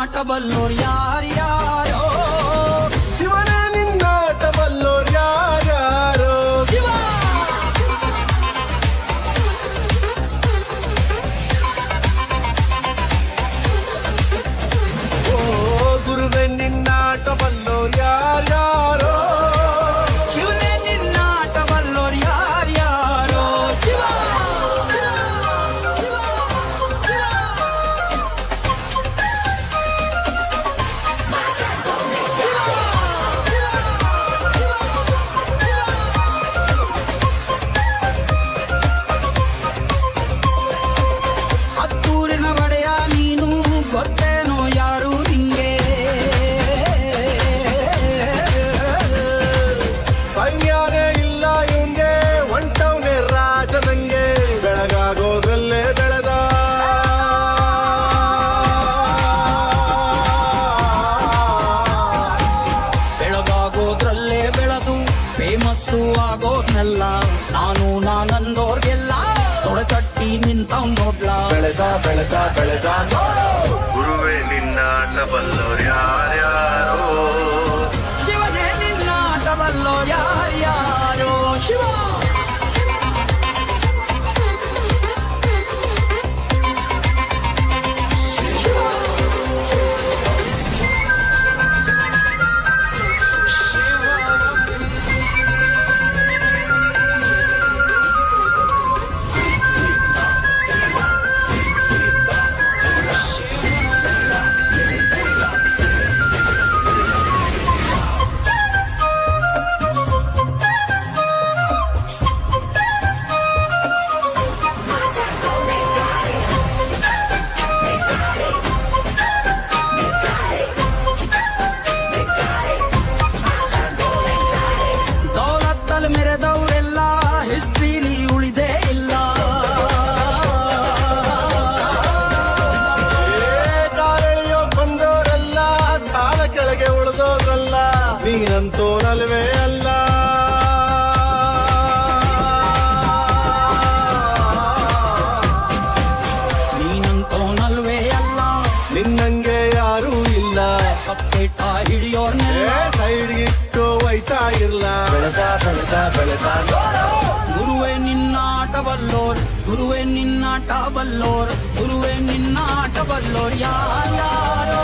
ನಿನ್ನಾಟ ಬಲ್ಲೋರ್ ಯಾರ್ಯಾರೋ ಶಿವನೇ ನಿನ್ನಾಟ ಬಲ್ಲೋರ್ ಯಾರ್ಯಾರೋ ಶಿವ ಓ ಗುರುವೇ ನಿನ್ನಾಟ ಬಲ್ಲೋರ್ ಯಾರ್ಯಾರೋ ಶಿವನೇ ನಿನ್ನಾಟ ಬಲ್ಲೋರ್ ಯಾರ್ಯಾರೋ ಶಿವ ಹತ್ತೂರಿನ ಒಡೆಯ ನೀನು ಗೊತ್ತೇನೋ ಯಾರು ನಿಂಗೆ ಸೈನ್ಯನೇ ಇಲ್ಲ ಇವಂಗೆ ಹೊಂಟವ್ನೆ ರಾಜದಂಗೆ ಬೆಳಗಾಗೋದ್ರಲ್ಲೇ ಬೆಳೆದ ಬೆಳಗಾಗೋದ್ರಲ್ಲೇ ಬೆಳೆದು ಫೇಮಸ್ಸು ಆಗೋದ್ನೆಲ್ಲ ನಾನಂದೋರ್ಗೆಲ್ಲ ತೊಡೆತಟ್ಟಿ ನಿಂತವ್ ನೋಡ್ಲಾ ಬೆಳೆದ ಬೆಳೆದ ಬೆಳೆದ ಗುರುವೇ ನಿನ್ನಾಟ ಬಲ್ಲೋರ್ ಯಾರ್ಯಾರೋ ಶಿವನೇ ನಿನ್ನಾಟ ಬಲ್ಲೋ ಯಾರ್ಯಾರೋ ಶಿವ ದೌಲತ್ತಲ್ಲಿ ಮೆರೆದವರೆಲ್ಲ ಹಿಸ್ಟ್ರಿಲಿ ಉಳಿದೇ ಇಲ್ಲ ಕಾಲೆಳೆಯೋಕ್ ಬಂದವರೆಲ್ಲ ಕಾಲ ಕೆಳಗೆ ಉಳಿದೋದ್ರಲ್ಲ ನೀನಂತೂ ನಲ್ವೇ ಅಲ್ಲ ನೀನಂತೋನಲ್ವೇ ಅಲ್ಲ ನಿನ್ನಂಗೆ ಯಾರೂ ಇಲ್ಲ ಕಪ್ಪೇಟ ಹಿಡಿಯೋರ್ನೆಲ್ಲ ಸೈಡ್ಗಿಟ್ಟು ಒಯ್ತಾ ಇರ್ಲ ಬೆಳೆದ ಬೆಳೆದ ಬೆಳೆದ ಗುರುವೇ ನಿನ್ನಾಟ ಬಲ್ಲೋರ್ ಗುರುವೇ ನಿನ್ನಾಟ ಬಲ್ಲೋರ್ ಗುರುವೇ ನಿನ್ನಾಟ ಬಲ್ಲೋರ್ ಯಾರ್ಯಾರೋ